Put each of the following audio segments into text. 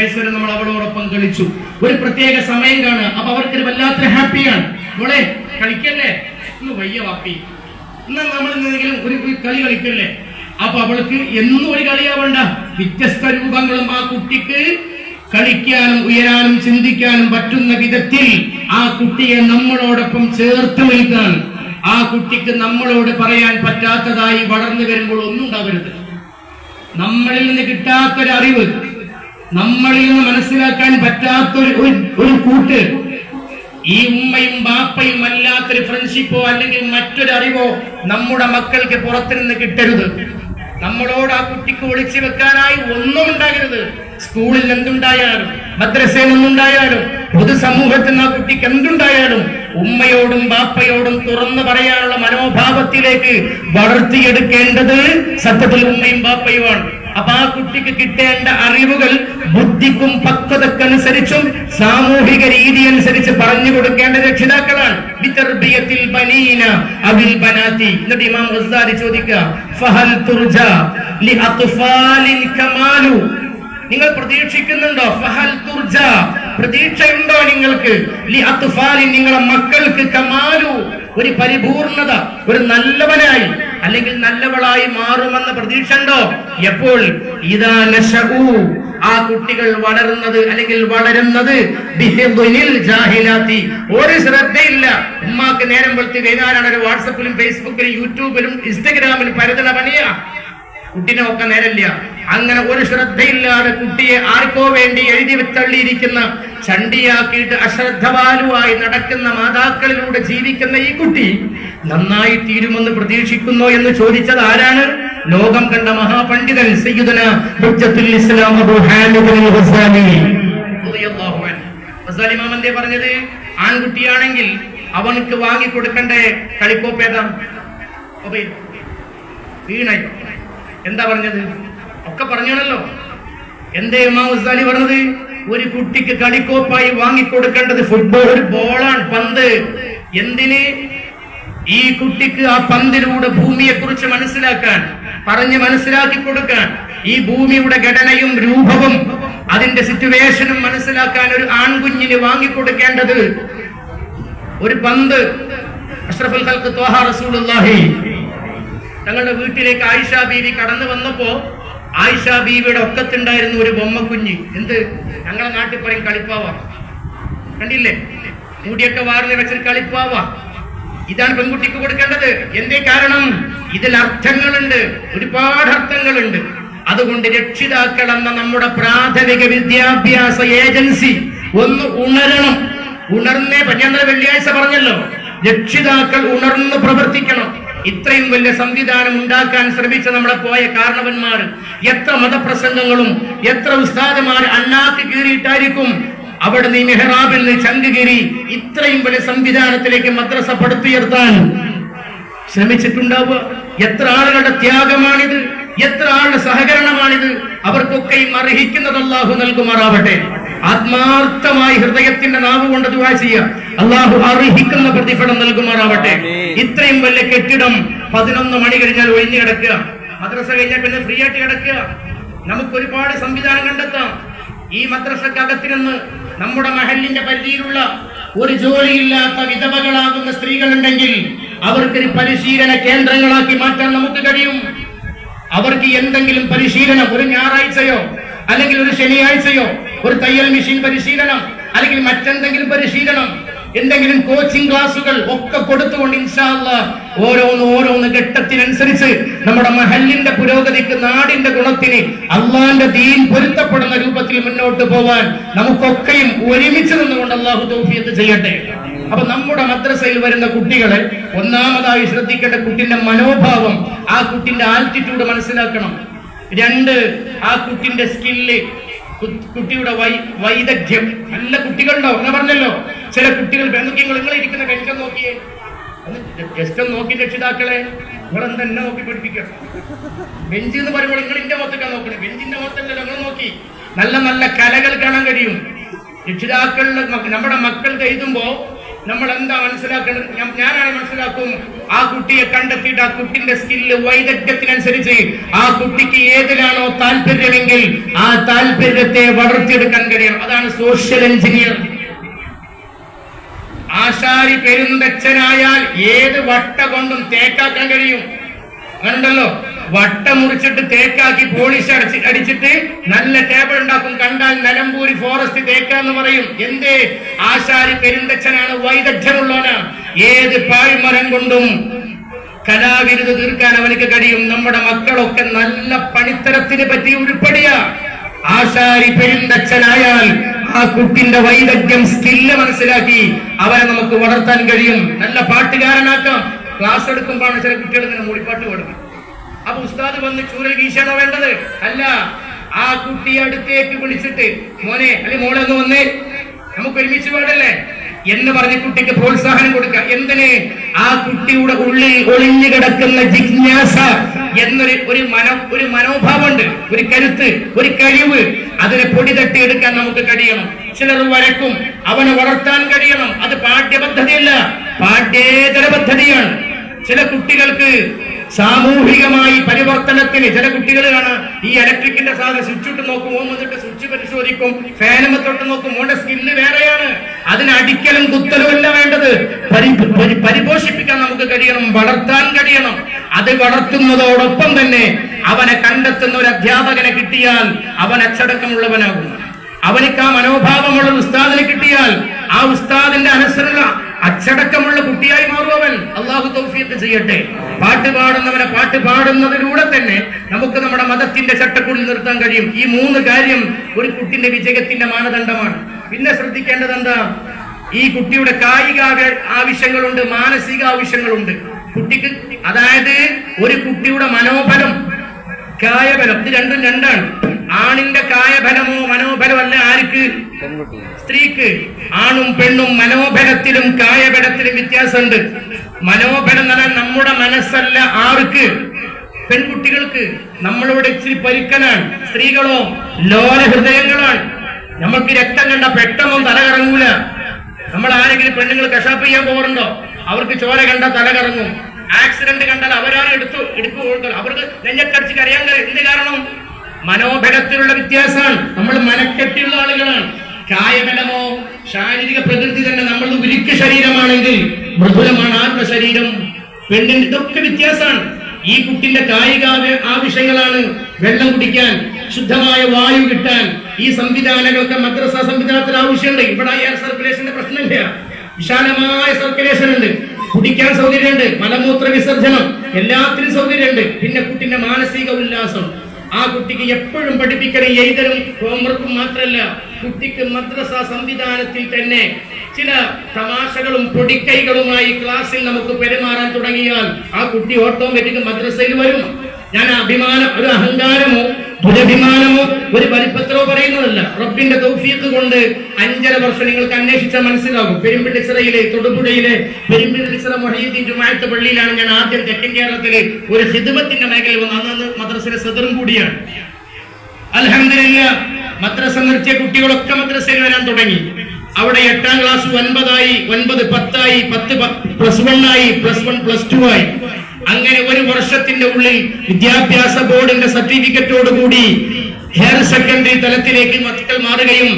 വയസ്സ് വരെ നമ്മൾ അവളോടൊപ്പം കളിച്ചു. ഒരു പ്രത്യേക സമയം കാണുക, അപ്പൊ അവർക്കൊരു വല്ലാത്തൊരു ഹാപ്പിയാണ്. മോളെ കളിക്കല്ലേ, ഇന്ന് വയ്യ വാപ്പി, എന്നാൽ നമ്മൾ എന്തെങ്കിലും ഒരു കളി കളിക്കല്ലേ. അപ്പൊ അവൾക്ക് എന്നും ഒരു കളിയാവണ്ട, വ്യത്യസ്ത രൂപങ്ങളും ആ കുട്ടിക്ക് കളിക്കാനും ഉയരാനും ചിന്തിക്കാനും പറ്റുന്ന വിധത്തിൽ ആ കുട്ടിയെ നമ്മളോടൊപ്പം ചേർത്ത് നിൽക്കാൻ, ആ കുട്ടിക്ക് നമ്മളോട് പറയാൻ പറ്റാത്തതായി വളർന്നു വരുമ്പോൾ ഒന്നും ഉണ്ടാവരുത്. നമ്മളിൽ നിന്ന് കിട്ടാത്തൊരറിവ്, നമ്മളിൽ നിന്ന് മനസ്സിലാക്കാൻ പറ്റാത്തൊരു കൂട്ട്, ഈ ഉമ്മയും ബാപ്പയും അല്ലാത്തൊരു ഫ്രണ്ട്ഷിപ്പോ അല്ലെങ്കിൽ മറ്റൊരറിവോ നമ്മുടെ മക്കൾക്ക് പുറത്തുനിന്ന് കിട്ടരുത്. നമ്മളോട് ആ കുട്ടിക്ക് ഒളിച്ചു വെക്കാനായി ഒന്നും ഉണ്ടാകരുത്. സ്കൂളിൽ എന്തുണ്ടായാലും, മദ്രസയിൽ ഒന്നുണ്ടായാലും, പൊതുസമൂഹത്തിൽ ആ കുട്ടിക്ക് എന്തുണ്ടായാലും ഉമ്മയോടും ബാപ്പയോടും തുറന്നു പറയാനുള്ള മനോഭാവത്തിലേക്ക് വളർത്തിയെടുക്കേണ്ടത് സത്യത്തിൽ ഉമ്മയും ബാപ്പയുമാണ്. അപ്പൊ ആ കുട്ടിക്ക് കിട്ടേണ്ട അറിവുകൾ ബുദ്ധിക്കും പക്വതക്കനുസരിച്ചും സാമൂഹിക രീതി അനുസരിച്ച് പറഞ്ഞു കൊടുക്കേണ്ട രക്ഷിതാക്കളാണ്. എന്നിട്ട് ഇമാം ഗസ്സാലി ചോദിക്കുക, ഫഹൽ തുർജ ലി അത്ഫാലിൽ കമാലു, നിങ്ങൾ പ്രതീക്ഷിക്കുന്നുണ്ടോ? ഫഹൽ തുർജ, പ്രതീക്ഷയുണ്ടോ നിങ്ങൾക്ക്? ലി അത്ഫാലിൻ, നിങ്ങളുടെ മക്കൾക്ക് കമാലു, ഒരു പരിപൂർണത, ഒരു നല്ലവനായി അല്ലെങ്കിൽ നല്ലവളായി മാറുമെന്ന പ്രതീക്ഷ ഉണ്ടോ? എപ്പോൾ? ഇദാ നശഉ, ആ കുട്ടികൾ വളരുന്നത് അല്ലെങ്കിൽ വളരുന്നത് ബിഹിദ്നിൽ ജാഹിലാത്തി, ഒരു ശ്രദ്ധയില്ല. ഉമ്മാക്ക് നേരം വെളുത്തി വൈകുന്നേരം ഒരു വാട്സപ്പിലും ഫേസ്ബുക്കിലും യൂട്യൂബിലും ഇൻസ്റ്റഗ്രാമിലും പരതണ പണിയാ, കുട്ടിനെ ഒക്കെ നേരമില്ല. അങ്ങനെ ഒരു ശ്രദ്ധയില്ലാതെ കുട്ടിയെ ആർക്കോ വേണ്ടി എഴുതി തള്ളിയിരിക്കുന്ന, ചണ്ടിയാക്കിയിട്ട് അശ്രദ്ധവാലുവായി നടക്കുന്ന മാതാക്കളിലൂടെ ജീവിക്കുന്ന ഈ കുട്ടി നന്നായി തീരുമെന്ന് പ്രതീക്ഷിക്കുന്നോ എന്ന് ചോദിച്ചത് ആരാണ്? ലോകം കണ്ട മഹാപണ്ഡിതൻ സയ്യിദുനാ ഹുജ്ജത്തുൽ ഇസ്ലാം അബൂ ഹാമിദ് അൽ ഗസ്സാലി റളിയല്ലാഹു അൻഹു. ഗസ്സാലി ഇമാം എന്തേ പറഞ്ഞത്? ആൺകുട്ടിയാണെങ്കിൽ അവനക്ക് വാങ്ങി കൊടുക്കേണ്ട കളിക്കോപ്പേതാ? വീണയോ? എന്താ പറഞ്ഞത്? ഒക്കെ പറഞ്ഞാണല്ലോ. എന്തേ ഇമാം ഗസ്സാലി പറഞ്ഞത്? ഒരു കുട്ടിക്ക് കളിക്കോപ്പായി വാങ്ങിക്കൊടുക്കേണ്ടത് ഫുട്ബോൾ, ബോളാണ്, പന്ത്. എന്തിന്? ഈ കുട്ടിക്ക് ആ പന്തിലൂടെ ഭൂമിയെ കുറിച്ച് മനസ്സിലാക്കാൻ, പറഞ്ഞ് മനസ്സിലാക്കി കൊടുക്കാൻ, ഈ ഭൂമിയുടെ ഘടനയും രൂപവും അതിന്റെ സിറ്റുവേഷനും മനസ്സിലാക്കാൻ ഒരു ആൺകുഞ്ഞിന് വാങ്ങിക്കൊടുക്കേണ്ടത് ഒരു പന്ത്. അഷ്റഫുൽ ഖൽഖ് ത്വാഹ റസൂലുള്ളാഹി തങ്ങളുടെ വീട്ടിലേക്ക് ആയിഷ ബീവി കടന്നു വന്നപ്പോ ആയിഷ ബീവിയുടെ ഒക്കത്തുണ്ടായിരുന്നു ഒരു ബൊമ്മക്കുഞ്ഞ്. എന്ത്? ഞങ്ങളെ നാട്ടിൽ പറയും കളിപ്പാവ. കണ്ടില്ലേ? മുടിയൊക്കെ വാറിന് വെച്ചൊരു കളിപ്പാവ. ഇതാണ് പെൺകുട്ടിക്ക് കൊടുക്കേണ്ടത്. എന്തേ കാരണം? ഇതിൽ അർത്ഥങ്ങളുണ്ട്, ഒരുപാട് അർത്ഥങ്ങളുണ്ട്. അതുകൊണ്ട് രക്ഷിതാക്കൾ എന്ന നമ്മുടെ പ്രാഥമിക വിദ്യാഭ്യാസ ഏജൻസി ഒന്ന് ഉണരണം. ഉണർന്നേ ഞാൻ വെള്ളിയാഴ്ച പറഞ്ഞല്ലോ, രക്ഷിതാക്കൾ ഉണർന്ന് പ്രവർത്തിക്കണം. ഇത്രയും വലിയ സംവിധാനം ഉണ്ടാക്കാൻ ശ്രമിച്ച നമ്മളെ പോയ കാരണവന്മാർ, എത്ര മതപ്രസംഗങ്ങളും എത്ര ഉസ്താദുമാർ അണ്ണാക്ക് കീറിയിട്ടായിരിക്കും അവിടെ നീ മെഹ്റാബിൽ നിന്ന് ചങ്കുകീറി ഇത്രയും വലിയ സംവിധാനത്തിലേക്ക് മദ്രസ പടുത്തുയർത്താൻ ശ്രമിച്ചിട്ടുണ്ടാവുക. എത്ര ആളുകളുടെ ത്യാഗമാണിത്, എത്ര ആളുടെ സഹകരണമാണിത്. അവർക്കൊക്കെയും അർഹിക്കുന്നത് അല്ലാഹു നൽകുമാറാവട്ടെ. ആത്മാർത്ഥമായി ഹൃദയത്തിന്റെ നാവ് കൊണ്ട് ദുആ ചെയ്യുക, അല്ലാഹു അർഹിക്കുന്ന പ്രതിഫലം നൽകുമാറാവട്ടെ. ഇത്രയും വലിയ കെട്ടിടം 11 മണി കഴിഞ്ഞാൽ ഒഴിഞ്ഞു കിടക്കുക, മദ്രസ കഴിഞ്ഞാൽ പിന്നെ ഫ്രീ ആയിട്ട് കിടക്കുക. നമുക്ക് ഒരുപാട് സംവിധാനം കണ്ടെത്താം. ഈ മദ്രസക്കകത്തിരുന്ന് നമ്മുടെ മഹല്ലിന്റെ പരിധിയിലുള്ള ഒരു ജോലിയില്ലാത്ത വിധവകളാകുന്ന സ്ത്രീകളുണ്ടെങ്കിൽ അവർക്കൊരു പരിശീലന കേന്ദ്രങ്ങളാക്കി മാറ്റാൻ നമുക്ക് കഴിയും. അവർക്ക് എന്തെങ്കിലും പരിശീലനം, ഒരു ഞായറാഴ്ചയോ അല്ലെങ്കിൽ ഒരു ശനിയാഴ്ചയോ ഒരു തയ്യൽ മെഷീൻ പരിശീലനം അല്ലെങ്കിൽ മറ്റെന്തെങ്കിലും പരിശീലനം, എന്തെങ്കിലും കോച്ചിങ് ക്ലാസുകൾ ഒക്കെ കൊടുത്തുകൊണ്ട് ഇൻഷാ അല്ലാഹ് ഓരോന്ന് ഘട്ടത്തിനനുസരിച്ച് നമ്മുടെ മഹല്ലിന്റെ പുരോഗതിക്ക്, നാടിന്റെ ഗുണത്തിന്, അള്ളാന്റെ ദീൻ പൊരുത്തപ്പെടുന്ന രൂപത്തിൽ മുന്നോട്ട് പോവാൻ നമുക്കൊക്കെയും ഒരുമിച്ച് നിന്നുകൊണ്ട് അല്ലാഹു തൗഫീഖ് ചെയ്യട്ടെ. അപ്പൊ നമ്മുടെ മദ്രസയിൽ വരുന്ന കുട്ടികളെ ഒന്നാമതായി ശ്രദ്ധിക്കേണ്ട കുട്ടിന്റെ മനോഭാവം, ആ കുട്ടിന്റെ ആൾട്ടിറ്റ്യൂഡ് മനസ്സിലാക്കണം. 2, ആ കുട്ടിന്റെ സ്കില്ല്, കുട്ടിയുടെ വൈദഗ്ധ്യം. നല്ല കുട്ടികളുണ്ടാവും. ഞാൻ പറഞ്ഞല്ലോ, ചില കുട്ടികൾ നിങ്ങൾ ഇരിക്കുന്ന ബെഞ്ചം നോക്കിയേ, ജസ്റ്റ് നോക്കി രക്ഷിതാക്കളെ, നിങ്ങളെന്താ എന്നെ നോക്കി പഠിപ്പിക്കുക? ബെഞ്ച് എന്ന് പറയുമ്പോൾ നിങ്ങൾ എന്റെ മുഖത്തൊക്കെ നോക്കണേ, ബെഞ്ചിന്റെ മുഖത്തല്ല നിങ്ങൾ നോക്കി. നല്ല നല്ല കലകൾ കാണാൻ കഴിയും. രക്ഷിതാക്കളുടെ നമ്മുടെ മക്കൾക്ക് എഴുതുമ്പോ നമ്മൾ എന്താ മനസ്സിലാക്കേണ്ടത്? ഞാനാണ് മനസ്സിലാക്കും, ആ കുട്ടിയെ കണ്ടെത്തിയിട്ട് ആ കുട്ടിന്റെ സ്കില്ല് വൈദഗ്ധ്യത്തിനനുസരിച്ച് ആ കുട്ടിക്ക് ഏതിലാണോ താല്പര്യമെങ്കിൽ ആ താല്പര്യത്തെ വളർത്തിയെടുക്കാൻ കഴിയണം. അതാണ് സോഷ്യൽ എഞ്ചിനീയർ. ആശാരി പെരുന്തച്ഛനായാൽ ഏത് വട്ട കൊണ്ടും തേക്കാക്കാൻ കഴിയും. അങ്ങനുണ്ടല്ലോ, വട്ട മുറിച്ചിട്ട് തേക്കാക്കി പോളിഷ് അടിച്ചിട്ട് നല്ല ടേബിൾ ഉണ്ടാക്കും. കണ്ടാൽ നിലമ്പൂരി ഫോറസ്റ്റ് തേക്കാന്ന് പറയും. എന്തേ? ആശാരി പെരുന്തച്ഛനാണ്, വൈദഗ്ധ്യമുള്ളവനാണ്. ഏത് പാഴ്മരം കൊണ്ടും കലാവിരുത് തീർക്കാൻ അവനക്ക് കഴിയും. നമ്മുടെ മക്കളൊക്കെ നല്ല പണിത്തരത്തിന് പറ്റിയ ഉരുപ്പടിയാ. ആശാരി പെരുന്തച്ഛനായാൽ ആ കുട്ടിന്റെ വൈദഗ്ധ്യം, സ്കില്ല് മനസ്സിലാക്കി അവനെ നമുക്ക് വളർത്താൻ കഴിയും. നല്ല പാട്ടുകാരനാക്കാം. ക്ലാസ് എടുക്കുമ്പോഴാണ് ചില കുട്ടികൾ ഇങ്ങനെ മൂളിപ്പാട്ട് പാടുന്നത്. അപ്പൊ ഉസ്താദ് വന്ന് ചൂരൽ വീശാണോ വേണ്ടത്? അല്ല, ആ കുട്ടിയെ അടുത്തേക്ക് വിളിച്ചിട്ട് മോനെ അല്ലെ മോളെ ഒന്ന് വന്നേ, നമുക്ക് ഒരുമിച്ച് പാടല്ലേ എന്ന് പറഞ്ഞ് കുട്ടിക്ക് പ്രോത്സാഹനം കൊടുക്കുക. എന്തിന്? ആ കുട്ടിയുടെ ഉള്ളിൽ ഒളിഞ്ഞു കിടക്കുന്ന ജിജ്ഞാസ എന്നൊരു മനോഭാവമുണ്ട്, ഒരു കരുത്ത്, ഒരു കഴിവ്. അതിനെ പൊടി തട്ടിയെടുക്കാൻ നമുക്ക് കഴിയണം. ചിലർ വരക്കും, അവനെ വളർത്താൻ കഴിയണം. അത് പാഠ്യപദ്ധതിയല്ല, പാഠ്യേതര പദ്ധതിയാണ്. ചില കുട്ടികൾക്ക് സാമൂഹികമായി പരിവർത്തനത്തിന്, ചില കുട്ടികൾ കാണാം ഈ ഇലക്ട്രിക്കിന്റെ സാധനം സ്വിച്ച് ഇട്ട് നോക്കും, വന്നിട്ട് സ്വിച്ച് പരിശോധിക്കും, ഫാനുമ തൊട്ട് നോക്കും. ഓന്റെ സ്കില്ല് വേറെയാണ്. അതിന് അടിക്കലും കുത്തലും അല്ല വേണ്ടത്. പരിപോഷിപ്പിക്കാൻ നമുക്ക് കഴിയണം, വളർത്താൻ കഴിയണം. അത് വളർത്തുന്നതോടൊപ്പം തന്നെ അവനെ കണ്ടെത്തുന്ന ഒരു അധ്യാപകനെ കിട്ടിയാൽ അവൻ അച്ചടക്കമുള്ളവനാകും. അവനിക്ക് ആ മനോഭാവമുള്ള ഉസ്താദിനെ കിട്ടിയാൽ ആ ഉസ്താദിന്റെ അനുസരണ അച്ചടക്കമുള്ള കുട്ടിയായി മാറുവൻ. അള്ളാഹു തൗഫീഖ് ചെയ്യട്ടെ. പാട്ട് പാടുന്നവനെ പാട്ട് പാടുന്നതിലൂടെ തന്നെ നമുക്ക് നമ്മുടെ മതത്തിന്റെ ചട്ടക്കൂടിൽ നിർത്താൻ കഴിയും. ഈ 3 കാര്യം ഒരു കുട്ടിന്റെ വിജയത്തിന്റെ മാനദണ്ഡമാണ്. പിന്നെ ശ്രദ്ധിക്കേണ്ടത് എന്താ? ഈ കുട്ടിയുടെ കായിക ആവശ്യങ്ങളുണ്ട്, മാനസിക ആവശ്യങ്ങളുണ്ട് കുട്ടിക്ക്. അതായത് ഒരു കുട്ടിയുടെ മനോബലം, കായബലം, ഇത് രണ്ടും രണ്ടാണ്. ആണിന്റെ കായബലമോ മനോബലമല്ല ആർക്ക്? സ്ത്രീക്ക്. ആണും പെണ്ണും മനോബലത്തിലും കായബലത്തിലും വ്യത്യാസമുണ്ട്. മനോബലം എന്ന് പറഞ്ഞാൽ നമ്മുടെ മനസ്സല്ല. ആർക്ക്? പെൺകുട്ടികൾക്ക്. നമ്മളിവിടെ ഇച്ചിരി പരുക്കനാണ്. സ്ത്രീകളോ ലോല ഹൃദയങ്ങളാണ്. നമ്മൾക്ക് രക്തം കണ്ട പെട്ടെന്നും തല കറങ്ങൂല. നമ്മൾ ആരെങ്കിലും പെണ്ണുങ്ങൾ കശാപ്പ് ചെയ്യാൻ പോകാറുണ്ടോ? അവർക്ക് ചോര കണ്ട തല കറങ്ങും. ആക്സിഡന്റ് കണ്ടാൽ അവരാരും എടുക്കു അവർക്ക് നെഞ്ഞക്കടിച്ച് കരയാൻ കഴിയും. എന്ത് കാരണം? മനോബലത്തിലുള്ള വ്യത്യാസമാണ്. നമ്മൾ മനക്കെട്ടിയുള്ള ആളുകളാണ്. കായബലമോ ശാരീരിക പ്രകൃതി തന്നെ നമ്മൾ ഉരുക്ക് ശരീരമാണെങ്കിൽ മൃദുലമാണ് ആരുടെ ശരീരം? പെണ്ണിന്റെ. ഇതൊക്കെ വ്യത്യാസമാണ്. ഈ കുട്ടിന്റെ കായിക ആവശ്യങ്ങളാണ് വെള്ളം കുടിക്കാൻ, ശുദ്ധമായ വായു കിട്ടാൻ. ഈ സംവിധാനങ്ങളൊക്കെ മദ്രസ സംവിധാനത്തിന് ആവശ്യമുണ്ട്. ഇവിടെ എയർ സർക്കുലേഷന്റെ പ്രശ്നമില്ല, വിശാലമായ സർക്കുലേഷൻ ഉണ്ട്, കുടിക്കാൻ സൗകര്യമുണ്ട്, മലമൂത്ര വിസർജനം, എല്ലാത്തിനും സൗകര്യമുണ്ട്. പിന്നെ കുട്ടിന്റെ മാനസിക ഉല്ലാസം. ആ കുട്ടിക്ക് എപ്പോഴും പഠിപ്പിക്കണം. എഴുതലും ഹോംവർക്കും മാത്രമല്ല, കുട്ടിക്ക് മദ്രസ സംവിധാനത്തിൽ തന്നെ ചില തമാശകളും പൊടിക്കൈകളുമായി ക്ലാസ്സിൽ നമുക്ക് പെരുമാറാൻ തുടങ്ങിയാൽ ആ കുട്ടി ഓട്ടോമാറ്റിക് മദ്രസയിൽ വരും. ഞാൻ ഒരു അഹങ്കാരമോ ദുരഭിമാനമോ ഒരു വലിപ്പത്രോ പറയുന്നതല്ല. റബ്ബിന്റെ തൗഫീഖ് കൊണ്ട് 5.5 വർഷം നിങ്ങൾക്ക് അന്വേഷിച്ചാൽ മനസ്സിലാകും. പെരുമ്പിള്ളിച്ചിറയിലെ, തൊടുപുഴയിലെ പെരുമ്പിള്ളിച്ചിറ മുഹയ്യദ്ദീൻ ജുമാഅത്ത് പള്ളിയിലാണ് ഞാൻ ആദ്യം തെക്കൻ കേരളത്തിലെ ഒരു ഖിദ്മത്തിന്റെ മേഖലയിൽ വന്ന്. അന്ന് മദ്രസയിലെ സദറും കൂടിയാണ്. അൽഹംദുലില്ലാഹ്, മദ്രസ നിർത്തിയ കുട്ടികളൊക്കെ മദ്രസയിൽ വരാൻ തുടങ്ങി. അവിടെ 8ാം ക്ലാസ് 9 10 +1 ആയി, +1 +2 ആയി. അങ്ങനെ ഒരു വർഷത്തിന്റെ ഉള്ളിൽ വിദ്യാഭ്യാസ ബോർഡിന്റെ സർട്ടിഫിക്കറ്റോടുകൂടി ഹയർ സെക്കൻഡറി തലത്തിലേക്ക് മക്കൾ മാറുകയും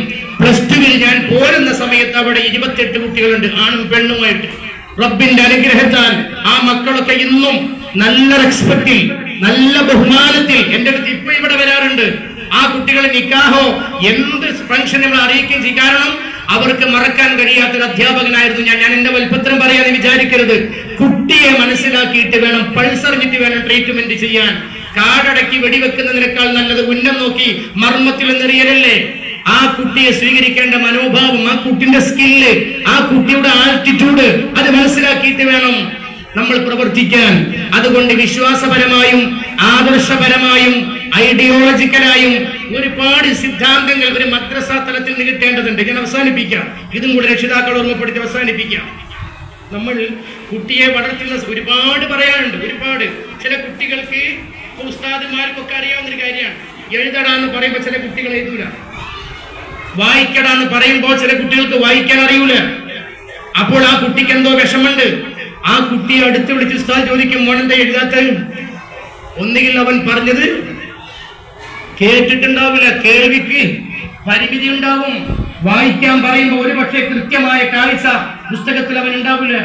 +2 ഞാൻ പോരുന്ന സമയത്ത് അവിടെ 28 കുട്ടികളുണ്ട്, ആണും പെണ്ണുമായിട്ട്. റബ്ബിന്റെ അനുഗ്രഹത്താൽ ആ മക്കളൊക്കെ ഇന്നും നല്ല റെസ്പെക്റ്റിൽ, നല്ല ബഹുമാനത്തിൽ എന്റെ അടുത്ത് ഇപ്പൊ ഇവിടെ വരാറുണ്ട്. ആ കുട്ടികളെ നിക്കാഹോ എന്ത് ഫംഗ്ഷനുകൾ അറിയിക്കുകയും ചെയ്യും. കാരണം അവർക്ക് മറക്കാൻ കഴിയാത്തൊരു അധ്യാപകനായിരുന്നു ഞാൻ. എന്റെ വൽപ്പത്രം പറയാതെ വിചാരിക്കരുത്. കുട്ടിയെ മനസ്സിലാക്കിയിട്ട് വേണം, പൾസറിഞ്ഞിട്ട് വേണം ട്രീറ്റ്മെന്റ് ചെയ്യാൻ. കാടടക്കി വെടിവെക്കുന്നതിനേക്കാൾ നല്ലത് ഉന്നം നോക്കി മർമ്മത്തിൽ നിന്നെറിയലല്ലേ. ആ കുട്ടിയെ സ്വീകരിക്കേണ്ട മനോഭാവം, ആ കുട്ടിന്റെ സ്കില്ല്, ആ കുട്ടിയുടെ ആൾട്ടിറ്റ്യൂഡ് അത് മനസ്സിലാക്കിയിട്ട് വേണം നമ്മൾ പ്രവർത്തിക്കാൻ. അതുകൊണ്ട് വിശ്വാസപരമായും ആദർശപരമായും ഐഡിയോളജിക്കലായും ഒരുപാട് സിദ്ധാന്തങ്ങൾ ഒരു മദ്രസ തലത്തിൽ നിന്ന് കിട്ടേണ്ടതുണ്ട്. ഞാൻ അവസാനിപ്പിക്കാം, ഇതും കൂടെ രക്ഷിതാക്കൾ ഓർമ്മപ്പെടുത്തി അവസാനിപ്പിക്കാം. നമ്മൾ കുട്ടിയെ വളർത്തുന്ന ഒരുപാട് പറയാനുണ്ട്, ഒരുപാട്. ചില കുട്ടികൾക്ക് ഉസ്താദുമാർക്കൊക്കെ അറിയാവുന്നൊരു കാര്യമാണ്. എഴുതടാന്ന് പറയുമ്പോൾ ചില കുട്ടികൾ എഴുതൂല, വായിക്കടാന്ന് പറയുമ്പോൾ ചില കുട്ടികൾക്ക് വായിക്കാൻ അറിയൂല. അപ്പോൾ ആ കുട്ടിക്ക് എന്തോ വിഷമുണ്ട്. ആ കുട്ടിയെ അടുത്ത് വിളിച്ച് ഉസ്താദ് ചോദിക്കും, മോനെന്താ എഴുതാത്തത്? ഒന്നുകിൽ അവൻ പറഞ്ഞത് കേട്ടിട്ടുണ്ടാവില്ല, കേൾവിക്ക് പരിമിതി ഉണ്ടാവും. വായിക്കാൻ പറയുമ്പോൾ ഒരു പക്ഷേ കൃത്യമായ കാഴ്ച പുസ്തകത്തിൽ അവൻ ഉണ്ടാവില്ല.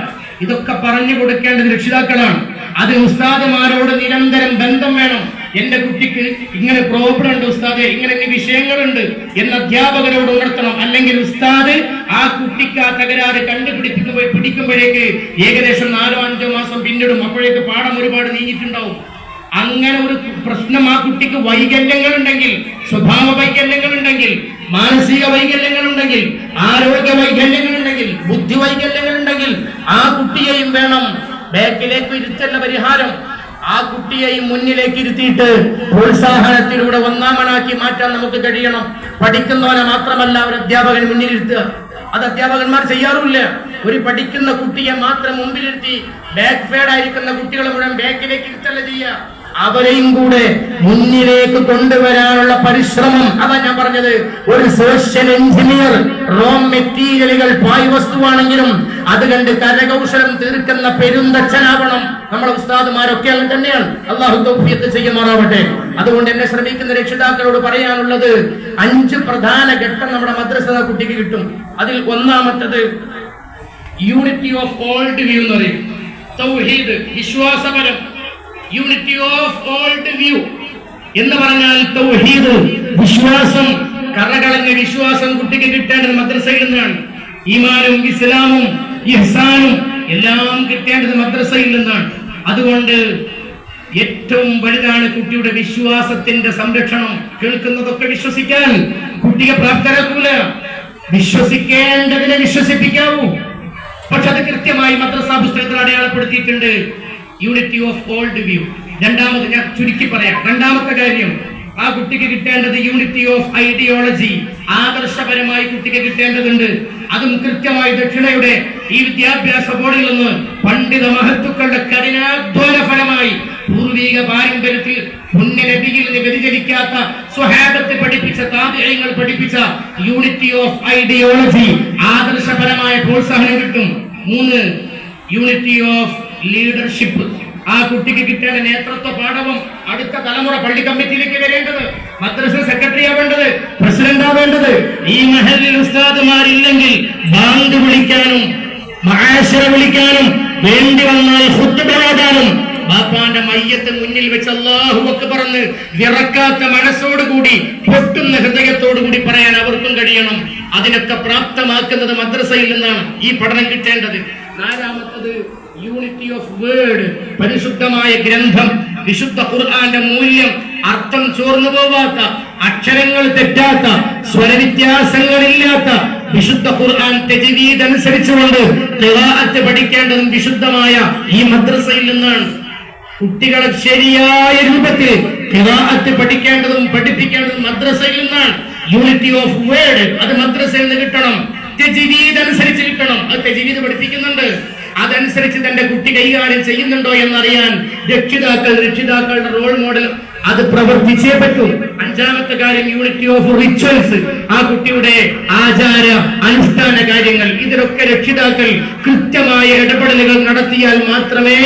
ഇതൊക്കെ പറഞ്ഞു കൊടുക്കേണ്ടത് രക്ഷിതാക്കളാണ്. അത് ഉസ്താദുമാരോട് നിരന്തരം ബന്ധം വേണം. എന്റെ കുട്ടിക്ക് ഇങ്ങനെ പ്രോബ്ലം ഉണ്ട് ഉസ്താദെ, ഇങ്ങനെ വിഷയങ്ങളുണ്ട് എന്ന് അധ്യാപകരോട് ഉണർത്തണം. അല്ലെങ്കിൽ ഉസ്താദ് ആ കുട്ടിക്ക് ആ തകരാറ് പിടിക്കുമ്പോഴേക്ക് ഏകദേശം 4-5 മാസം പിന്നിടും. അപ്പോഴേക്ക് പാഠം ഒരുപാട് നീങ്ങിയിട്ടുണ്ടാവും. അങ്ങനെ ഒരു പ്രശ്നം ആ കുട്ടിക്ക് വൈകല്യങ്ങൾ ഉണ്ടെങ്കിൽ, സ്വഭാവ വൈകല്യങ്ങൾ ഉണ്ടെങ്കിൽ, മാനസിക വൈകല്യങ്ങൾ ഉണ്ടെങ്കിൽ, ആരോഗ്യ വൈകല്യങ്ങൾ ഉണ്ടെങ്കിൽ, ബുദ്ധി വൈകല്യങ്ങൾ ഉണ്ടെങ്കിൽ ആ കുട്ടിയെയും വേണം ബാക്കിലേക്ക് ഇരുത്തല്ല പരിഹാരം. ആ കുട്ടിയെയും മുന്നിലേക്ക് ഇരുത്തിയിട്ട് പ്രോത്സാഹനത്തിലൂടെ ഒന്നാമനാക്കി മാറ്റാൻ നമുക്ക് കഴിയണം. പഠിക്കുന്നവനെ മാത്രമല്ല ഒരു അധ്യാപകൻ മുന്നിലിരുത്തുക. അത് അധ്യാപകന്മാർ ചെയ്യാറുമില്ല. ഒരു പഠിക്കുന്ന കുട്ടിയെ മാത്രം മുമ്പിലിരുത്തി ബാക്ക് ഫേഡ് ആയിരിക്കുന്ന കുട്ടികളെ മുഴുവൻ ബാക്കിലേക്ക് ഇരുത്തല്ല ചെയ്യുക. അവരെയും കൂടെ മുന്നിലേക്ക് കൊണ്ടുവരാനുള്ള പരിശ്രമം. അതാ ഞാൻ പറഞ്ഞത്, ഒരു സോഷ്യൽ എഞ്ചിനീയർ റോ മെറ്റീരിയലുകൾ പായ് വസ്തുവാണെങ്കിലും അത് കണ്ട് കരകൗശലം തീർക്കുന്ന പെരുന്തച്ഛനാവണം. നമ്മളെ ഉസ്താദുമാരൊക്കെ അങ്ങനെ തന്നെയാണ്. അള്ളാഹു തൗഫീഖ് ചെയ്യുമാറാവട്ടെ. അതുകൊണ്ട് എന്നെ ശ്രമിക്കുന്ന രക്ഷിതാക്കളോട് പറയാനുള്ളത്, 5 പ്രധാന ഘട്ടം നമ്മുടെ മദ്രസ കുട്ടിക്ക് കിട്ടും. അതിൽ ഒന്നാമത്തത് യൂണിറ്റി ഓഫ് ഓൾഡ് വ്യൂ എന്ന് പറയും. തൗഹീദ്, വിശ്വാസപരം. യൂണിറ്റി ഓഫ് ഓൾഡ് വ്യൂ എന്ന് പറഞ്ഞാൽ തൗഹീദ്, വിശ്വാസം, കറകളഞ്ഞ വിശ്വാസം കുട്ടിക്ക് കിട്ടേണ്ടത് മദ്രസയിൽ നിന്നാണ്. ഈമാനും ഇസ്ലാമും ഇഹ്സാനും എല്ലാം കിട്ടേണ്ടത് മദ്രസയിൽ നിന്നാണ്. അതുകൊണ്ട് ഏറ്റവും വലുതാണ് കുട്ടിയുടെ വിശ്വാസത്തിന്റെ സംരക്ഷണം. കേൾക്കുന്നതൊക്കെ വിശ്വസിക്കാൻ കുട്ടിയെ പ്രാപ്തരാക്കൂല. വിശ്വസിക്കേണ്ടതിനെ വിശ്വസിപ്പിക്കാവൂ. പക്ഷെ അത് കൃത്യമായി മദ്രസ പുസ്തകത്തിൽ അടയാളപ്പെടുത്തിയിട്ടുണ്ട്. Unity of old view. രണ്ടാമത് ഞാൻ ചുരുക്കി പറയാം. രണ്ടാമത്തെ കാര്യം, ആ കുട്ടിക്ക് കിട്ടേണ്ടത് യൂണിറ്റി ഓഫ് ഐഡിയോളജി. ആദർശപരമായി കുട്ടിക്ക് കിട്ടേണ്ടതുണ്ട്. അതും കൃത്യമായി ദക്ഷിണയുടെ ഈ വിദ്യാഭ്യാസ ബോർഡിൽ നിന്ന് പണ്ഡിത മഹത്തുക്കളുടെ കഠിനാധ്വാന ഫലമായി പൂർവീക പാരമ്പര്യത്തിൽ പുണ്യനബിയിൽ നിന്ന് വ്യതിചലിക്കാത്ത സ്വഹാബത്ത് പഠിപ്പിച്ച, താബിഈങ്ങൾ പഠിപ്പിച്ച യൂണിറ്റി ഓഫ് ഐഡിയോളജി, ആദർശപരമായ പ്രോത്സാഹനം കിട്ടും. 3, യൂണിറ്റി ഓഫ് ലീഡർഷിപ്പ്. ആ കുട്ടിക്ക് കിട്ടേണ്ട നേതൃത്വ പാഠവും അടുത്ത തലമുറ പള്ളി കമ്മിറ്റിയിലേക്ക് വരേണ്ടത്, മദ്രസ സെക്രട്ടറി ആവേണ്ടത്, പ്രസിഡന്റ് ആവേണ്ടത്. ഈ മഹല്ലിൽ ഉസ്താദുമാരില്ലെങ്കിൽ ബാങ്ക് വിളിക്കാനും മആശറ വിളിക്കാനും വേണ്ടി വന്നാൽ ഖുത്ബ ഓതാനും ബാപ്പാന്റെ മയ്യത്ത് മുന്നിൽ വെച്ച് അല്ലാഹു അക്ബർ എന്ന് വിറക്കാത്ത മനസ്സോടുകൂടി പൊട്ടുന്ന ഹൃദയത്തോടുകൂടി പറയാൻ അവർക്കും കഴിയണം. അതിനൊക്കെ പ്രാപ്തമാക്കുന്നത് മദ്രസയിൽ നിന്നാണ് ഈ പഠനം കിട്ടേണ്ടത്. 4-മത്തത് യൂണിറ്റി ഓഫ് വേർഡ്, പരിശുദ്ധമായ ഗ്രന്ഥം, വിശുദ്ധ ഖുർആന്റെ മൂല്യം, അർത്ഥം ചോർന്നു പോവാത്ത, അക്ഷരങ്ങൾ തെറ്റാത്ത, സ്വരവ്യത്യാസങ്ങളില്ലാത്ത വിശുദ്ധ ഖുർആൻ തജ്വീദ് അനുസരിച്ചുകൊണ്ട് ഖിറാഅത്ത് പഠിക്കേണ്ടതും വിശുദ്ധമായ ഈ മദ്രസയിൽ നിന്നാണ്. കുട്ടികളെ ശരിയായ രൂപത്തിൽ ഖിറാഅത്ത് പഠിക്കേണ്ടതും പഠിപ്പിക്കേണ്ടതും മദ്രസയിൽ നിന്നാണ്. യൂണിറ്റി ഓഫ് വേർഡ് അത് മദ്രസയിൽ നിന്ന് കിട്ടണം. തജ്വീദ് അനുസരിച്ച് കിട്ടണം. അത് തജ്വീദ് പഠിപ്പിക്കുന്നുണ്ട്. അതനുസരിച്ച് തന്റെ കുട്ടി കൈകാര്യം ചെയ്യുന്നുണ്ടോ എന്നറിയാൻ രക്ഷിതാക്കളുടെ റോൾ മോഡൽ അത് പ്രവർത്തിച്ചേ പറ്റൂ. 5-മത്തെ കാര്യം യൂണിറ്റി ഓഫ് റിച്വൽസ്. ആ കുട്ടിയുടെ ആചാര അനുഷ്ഠാന കാര്യങ്ങൾ, ഇതിലൊക്കെ രക്ഷിതാക്കൾ കൃത്യമായ ഇടപെടലുകൾ നടത്തിയാൽ മാത്രമേ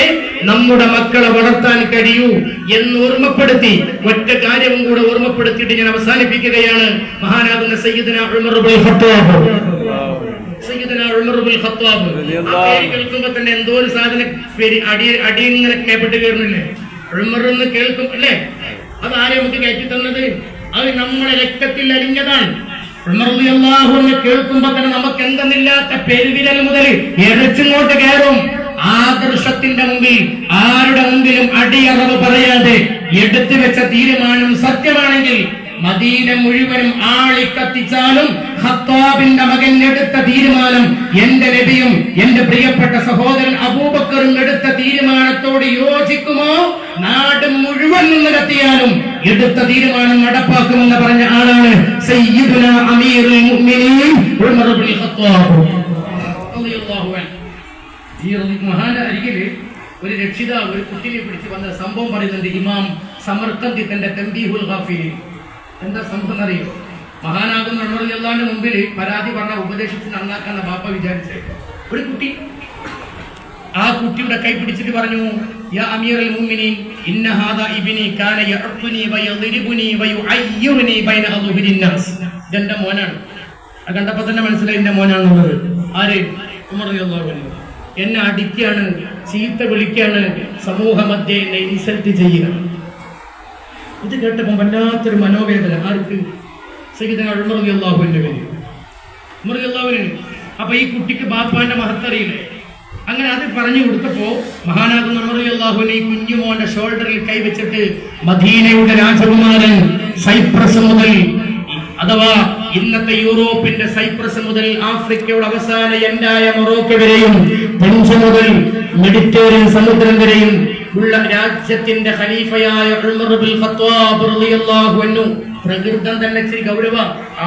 നമ്മുടെ മക്കളെ വളർത്താൻ കഴിയൂ എന്ന് ഓർമ്മപ്പെടുത്തി ഒറ്റ കാര്യവും കൂടെ ഓർമ്മപ്പെടുത്തിയിട്ട് ഞാൻ അവസാനിപ്പിക്കുകയാണ്. മഹാനാകുന്ന സയ്യിദുനാ ഉമർ ഇബ്നുൽ ഖത്താബ്, സയ്യിദുനാ ഉമർ ഇബ്നുൽ ഖത്താബ്. ആ പേര് കേൾക്കുമ്പോ തന്നെ എന്തോ ഒരു സാധനം അടി ഇങ്ങനെ കേൾപ്പെട്ട് കയറുന്നില്ലേ? ഉമർ എന്ന് കേൾക്കും അല്ലേ? അത് ആരെ നമുക്ക് കയറ്റി തന്നത്? അത് നമ്മുടെ രക്തത്തിൽ അലിഞ്ഞതാണ്. ഉമർ റളിയല്ലാഹു അൻഹു കേൾക്കുമ്പോ തന്നെ നമുക്ക് എന്തെന്നില്ലാത്ത പെരുവിരൽ മുതൽ ഇറച്ചിങ്ങോട്ട് കയറും. ആദർശത്തിന്റെ മുമ്പിൽ ആരുടെ മുമ്പിലും അടിയറവ് പറയാതെ എടുത്തു വെച്ച തീരുമാനം സത്യമാണെങ്കിൽ മദീന മുഴുവനും ആളിക്കത്തിച്ചാലും ഖത്താബിന്റെ മകൻ എടുത്ത തീരുമാനം എന്റെ നബിയും എന്റെ പ്രിയപ്പെട്ട സഹോദരൻ അബൂബക്കറും എടുത്ത തീരുമാനത്തോട് യോജിക്കുമോ? നാട് മുഴുവൻ നിന്നെത്തിയാലും എടുത്ത തീരുമാനം നടപ്പാക്കുമെന്ന് പറഞ്ഞ ആളാണ് സയ്യിദുനാ അമീറുൽ മുഅ്മിനീൻ ഉമർ ഇബ്നുൽ ഖത്താബ് റളിയല്ലാഹു അൻഹു. ഈ മഹാന്റെ അരികില് ഒരു രക്ഷിതാവ് ഒരു കുട്ടിയെ പിടിച്ച് വന്ന സംഭവം പറയുന്നുണ്ട് ഇമാം സമർഖന്ദി തന്റെ തൻബീഹുൽ ഗാഫിലിൽ. എന്താ സംഭവം അറിയോ? മഹാനാകുന്ന ഉമർ റളിയല്ലാഹുവിന്റെ മുമ്പിൽ പരാതി പറഞ്ഞ ഉപദേശിച്ച് നന്നാക്കാന്ന ബാപ്പ വിചാരിച്ചേ ഒരു കുട്ടി. ആ കുട്ടിയുടെ കൈ പിടിച്ചിട്ട് പറഞ്ഞു, യാ അമീറുൽ മുഅ്മിനീൻ ഇന്ന ഹാദാ ഇബ്നി കാന യഅഖുനി വയദ്രിബുനി വയുഅയ്യിറുനി ബൈന അദ്ഹുരിൻ നാസ്. ഇതെന്റെ മോനാണ്. അത് കണ്ടപ്പോൾ തന്നെ മനസ്സിലായി എന്റെ മോനാണെന്നുള്ളത്. ആര്? ഉമർ റളിയല്ലാഹു അൻഹു. എന്നെ അടിക്കാണ്, ചീത്ത വിളിക്കാണ്, സമൂഹ മധ്യേ എന്നെ ഇൻസൾട്ട് ചെയ്യുകയാണ്. ഇത് കേട്ടപ്പോൾ വല്ലാത്തൊരു മനോവേദന. ആർക്ക്? സയ്യിദന ഉമർ റളിയല്ലാഹു അൻഹു. ഉമർ റളിയല്ലാഹു അൻഹു. അപ്പൊ ഈ കുട്ടിക്ക് ബാപ്പാന്റെ മഹത്തറിയില്ലേ? അങ്ങനെ അത് പറഞ്ഞു കൊടുത്തപ്പോ മഹാനാകുന്ന ഉമർ റളിയല്ലാഹു അൻഹു ഈ കുഞ്ഞുമോന്റെ ഷോൾഡറിൽ കൈവച്ചിട്ട് മദീനയുടെ രാജകുമാരൻ സൈപ്രസ് മുതൽ, അഥവാ ഇന്നത്തെ യൂറോപ്പിന്റെ സൈപ്രസ് മുതൽ ആഫ്രിക്കയുടെ അവസാന എൻഡായ മൊറോക്കോ വരെയും പഞ്ച് മുതൽ മെഡിറ്ററേനിയൻ സമുദ്രം വരെയും ഉള്ള രാജ്യത്തിന്റെ ഖലീഫയായ ഉമർ ബിൻ ഖത്താബ് റളിയല്ലാഹു അൻഹു. പ്രകൃതം തന്നെ ഇച്ചിരി ഗൗരവ.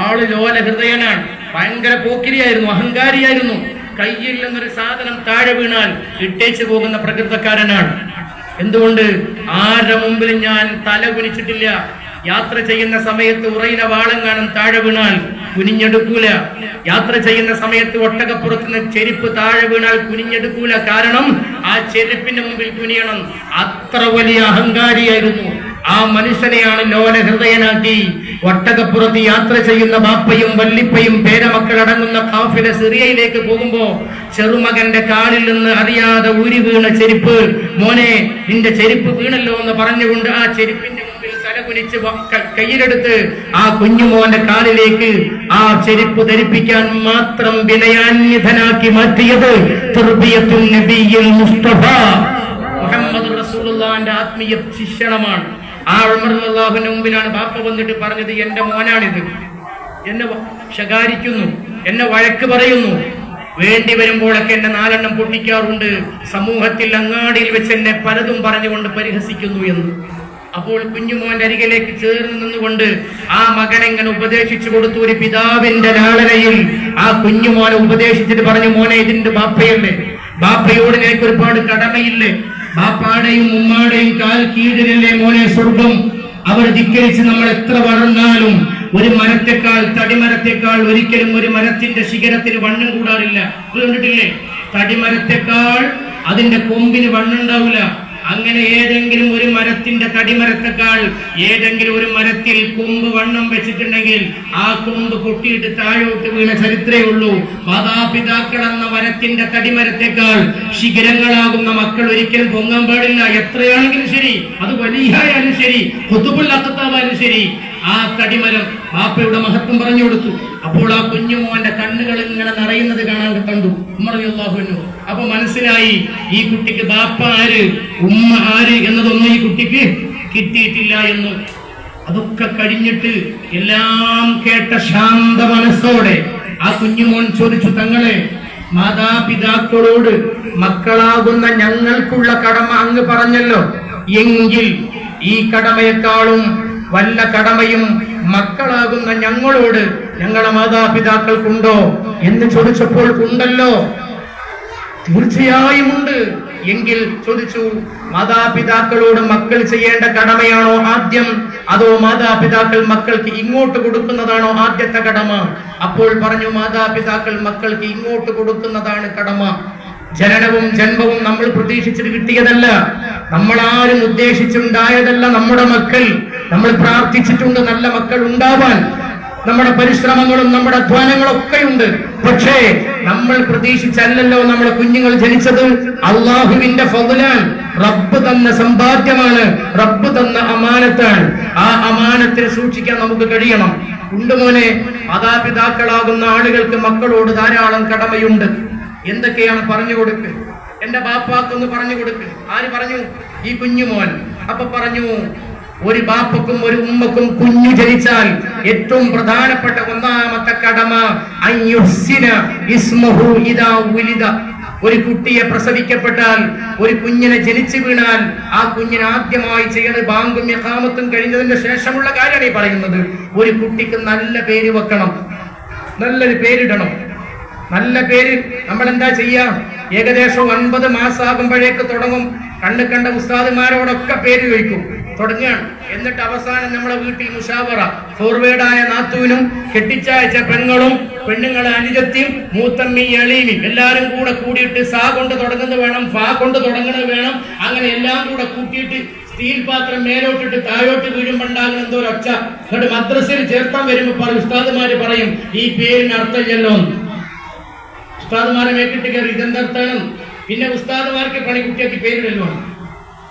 ആള് ലോല ഹൃദയനാണ്. ഭയങ്കര പോക്കിരിയായിരുന്നു, അഹങ്കാരിയായിരുന്നു. കയ്യിൽ നിന്നൊരു സാധനം താഴെ വീണാൽ ഇട്ടേച്ചു പോകുന്ന പ്രകൃതക്കാരനാണ്. എന്തുകൊണ്ട്? ആരുടെ മുമ്പിൽ ഞാൻ തല കുനിച്ചിട്ടില്ല. യാത്ര ചെയ്യുന്ന സമയത്ത് ഉറയില വാളങ്ങാനും താഴെ വീണാൽ കുനിഞ്ഞെടുക്കൂല. യാത്ര ചെയ്യുന്ന സമയത്ത് ഒട്ടകപ്പുറത്തുനിന്ന് ചെരുപ്പ് താഴെ വീണാൽ കുനിഞ്ഞെടുക്കൂല. കാരണം ആ ചെരുപ്പിന്റെ മുമ്പിൽ കുനിയണം. അത്ര വലിയ അഹങ്കാരിയായിരുന്നു. ആ മനുഷ്യനെയാണ് ലോല ഹൃദയനാക്കി ഒട്ടകപ്പുറത്ത് യാത്ര ചെയ്യുന്ന ബാപ്പയും വല്ലിപ്പയും പേരമക്കളടങ്ങുന്ന കാഫില സിറിയയിലേക്ക് പോകുമ്പോ ചെറുമകന്റെ കാലിൽ നിന്ന് അറിയാതെ ഊരി വീണ ചെരുപ്പ്, മോനെ നിന്റെ ചെരുപ്പ് വീണല്ലോ എന്ന് പറഞ്ഞുകൊണ്ട് ആ ചെരുപ്പിന്റെ മുമ്പിൽ തലകുനിച്ച് കയ്യിലെടുത്ത് ആ കുഞ്ഞുമോന്റെ കാലിലേക്ക് ആ ചെരുപ്പ് ധരിപ്പിക്കാൻ മാത്രം വിനയാന്വിതനാക്കി മാറ്റിയത് തർബിയത്തുൻ നബിയിൽ മുസ്തഫ മുഹമ്മദ് റസൂലുള്ളാഹിന്റെ ആത്മീയ ശിക്ഷണമാണ്. ആ ഉമർ റളിയല്ലാഹുവിന്റെ മുമ്പിലാണ് ബാപ്പ വന്നിട്ട് പറഞ്ഞത്, എന്റെ മോനാണിത്, എന്നെ ശകാരിക്കുന്നു, എന്നെ വഴക്ക് പറയുന്നു, വേണ്ടി വരുമ്പോഴൊക്കെ എന്നെ 4 എണ്ണം പൊട്ടിക്കാറുണ്ട്, സമൂഹത്തിൽ അങ്ങാടിയിൽ വെച്ച് എന്നെ പലതും പറഞ്ഞുകൊണ്ട് പരിഹസിക്കുന്നു എന്ന്. അപ്പോൾ കുഞ്ഞുമോന്റെ അരികിലേക്ക് ചേർന്ന് നിന്നുകൊണ്ട് ആ മകനെങ്ങനെ ഉപദേശിച്ചു കൊടുത്തു. ഒരു പിതാവിന്റെ ലാളനയിൽ ആ കുഞ്ഞുമോനെ ഉപദേശിച്ചിട്ട് പറഞ്ഞു, മോനെ ഇതിന്റെ ബാപ്പയല്ലേ, ബാപ്പയോട് നിനക്ക് ഒരുപാട് കടമയില്ലേ, ബാപ്പാടെയും ഉമ്മാടെയും കാൽ കീഴിലല്ലേ മോനെ സ്വർഗം. അവർ ധിക്കരിച്ച് നമ്മൾ എത്ര വളർന്നാലും ഒരു മരത്തെക്കാൾ, തടിമരത്തെക്കാൾ ഒരിക്കലും ഒരു മരത്തിന്റെ ശിഖരത്തിന് വണ്ണം കൂടാറില്ല. കണ്ടിട്ടില്ലേ? തടിമരത്തെക്കാൾ അതിന്റെ കൊമ്പിന് വണ്ണുണ്ടാവില്ല. അങ്ങനെ ഏതെങ്കിലും ഒരു മരത്തിന്റെ തടിമരത്തെക്കാൾ ഏതെങ്കിലും ഒരു മരത്തിൽ കൊമ്പ് വണ്ണം വെച്ചിട്ടുണ്ടെങ്കിൽ ആ കൊമ്പ് പൊട്ടിയിട്ട് താഴോട്ട് വീണ ചരിത്രേ ഉള്ളൂ. മാതാപിതാക്കൾ എന്ന മരത്തിന്റെ തടിമരത്തെക്കാൾ ശിഖരങ്ങളാകുന്ന മക്കൾ ഒരിക്കലും പൊങ്ങാൻ പാടില്ല. എത്രയാണെങ്കിലും ശരി, അത് വലിയായാലും ശരി, ഖുതുബുൽ അഖ്താബായാലും ശരി, ആ തടിമരം ബാപ്പയുടെ മഹത്വം പറഞ്ഞു കൊടുത്തു. അപ്പോൾ ആ കുഞ്ഞുമോന്റെ കണ്ണുകൾ ഇങ്ങനെ നിറയുന്നത് കണ്ടു ഉമർ റളിയല്ലാഹു അൻഹു. അപ്പൊ മനസ്സിലായി ഈ കുട്ടിക്ക് ബാപ്പ ആര്, ഉമ്മ ആര് എന്നതൊന്നും ഈ കുട്ടിക്ക് കിട്ടിയിട്ടില്ല എന്ന്. അതൊക്കെ കഴിഞ്ഞിട്ട് എല്ലാം കേട്ട ശാന്ത മനസ്സോടെ ആ കുഞ്ഞുമോൻ ചോദിച്ചു, തങ്ങളെ, മാതാപിതാക്കളോട് മക്കളാകുന്ന ഞങ്ങൾക്കുള്ള കടമ അങ്ങ് പറഞ്ഞല്ലോ, എങ്കിൽ ഈ കടമയെക്കാളും വല്ല കടമയും മക്കളാകുന്ന ഞങ്ങളോട് ഞങ്ങളെ മാതാപിതാക്കൾക്കുണ്ടോ എന്ന് ചോദിച്ചപ്പോൾ ഉണ്ടല്ലോ. തീർച്ചയായും ഉണ്ട്. എങ്കിൽ ചോദിച്ചു, മാതാപിതാക്കളോട് മക്കൾ ചെയ്യേണ്ട കടമയാണോ ആദ്യം, അതോ മാതാപിതാക്കൾ മക്കൾക്ക് ഇങ്ങോട്ട് കൊടുക്കുന്നതാണോ ആദ്യത്തെ കടമ? അപ്പോൾ പറഞ്ഞു, മാതാപിതാക്കൾ മക്കൾക്ക് ഇങ്ങോട്ട് കൊടുക്കുന്നതാണ് കടമ. ജനനവും ജന്മവും നമ്മൾ പ്രതീക്ഷിച്ചിട്ട് കിട്ടിയതല്ല, നമ്മളാരും ഉദ്ദേശിച്ചുണ്ടായതല്ല. നമ്മുടെ മക്കൾ, നമ്മൾ പ്രാർത്ഥിച്ചിട്ടുണ്ട് നല്ല മക്കൾ ഉണ്ടാവാൻ. നമ്മുടെ പരിശ്രമങ്ങളും നമ്മുടെ അധ്വാനങ്ങളൊക്കെ ഉണ്ട്. പക്ഷേ നമ്മൾ പ്രതീക്ഷിച്ചല്ലല്ലോ നമ്മുടെ കുഞ്ഞുങ്ങൾ ജനിച്ചത്. അള്ളാഹുവിന്റെ ഫദ്ലാണ്. റബ്ബ് തന്ന സമ്പാദ്യമാണ്, റബ്ബ് തന്ന അമാനത്താണ്. ആ അമാനത്തിൽ സൂക്ഷിക്കാൻ നമുക്ക് കഴിയണം. ഉണ്ടുമോനെ, മാതാപിതാക്കളാകുന്ന ആളുകൾക്ക് മക്കളോട് ധാരാളം കടമയുണ്ട്. എന്തൊക്കെയാണ്? പറഞ്ഞു കൊടുക്ക്, എന്റെ ബാപ്പാക്കൊന്ന് പറഞ്ഞു കൊടുക്ക്. ആര് പറഞ്ഞു? ഈ കുഞ്ഞുമോൻ. അപ്പൊ പറഞ്ഞു, ഒരു ബാപ്പക്കും ഒരു ഉമ്മക്കും കുഞ്ഞു ജനിച്ചാൽ ഏറ്റവും പ്രധാനപ്പെട്ട ഒന്നാമത്തെ കടമ അയ്യുഹ്സിന ഇസ്മഹു ഇദാ ഉലിദ. ഒരു കുട്ടിയെ പ്രസവിക്കപ്പെട്ടാൽ, ഒരു കുഞ്ഞിനെ ജനിച്ചു വീണാൽ ആ കുഞ്ഞിന് ആദ്യമായി ചെയ്യുന്നത് ബാങ്കും ഇഖാമത്തും കഴിഞ്ഞതിന് ശേഷമുള്ള കാര്യമാണ് ഈ പറയുന്നത്. ഒരു കുട്ടിക്ക് നല്ല പേര് വെക്കണം, നല്ലൊരു പേരിടണം. നല്ല പേര് നമ്മൾ എന്താ ചെയ്യാ? ഏകദേശം 9 മാസമാകുമ്പോഴേക്ക് തുടങ്ങും. കണ്ട ഉസ്താദുമാരോടൊക്കെ പേര് ചോദിക്കും, തുടങ്ങുകയാണ്. എന്നിട്ട് അവസാനം നമ്മളെ വീട്ടിൽ മുഷാവറ, ഫോർവേഡായ നാത്തൂനും കെട്ടിച്ചയച്ച പെങ്ങളും പെണ്ണുങ്ങളെ അനുജത്തിയും മൂത്തമ്മി എളീമി എല്ലാരും കൂടെ കൂടിയിട്ട് സാ കൊണ്ട് തുടങ്ങുന്നത് വേണം, ഫാ കൊണ്ട് തുടങ്ങുന്നത് വേണം. അങ്ങനെ എല്ലാം കൂടെ കൂട്ടിയിട്ട് സ്റ്റീൽ പാത്രം മേലോട്ടിട്ട് താഴോട്ട് വീഴുമ്പോണ്ടാകുന്ന എന്തോ ഒരു ഒച്ച. എന്നിട്ട് മദ്രസയിൽ ചേർത്താൻ വരുമ്പോ ഉസ്താദുമാര് പറയും ഈ പേരിന് അർത്ഥമില്ലല്ലോ. ഉസ്താദുമാരെ മേറ്റിട്ട് കയറി ഇതെന്തർത്ഥം. പിന്നെ ഉസ്താദുമാർക്ക് പണിക്കുട്ടിയൊക്കെ പേരിടല്ലോ.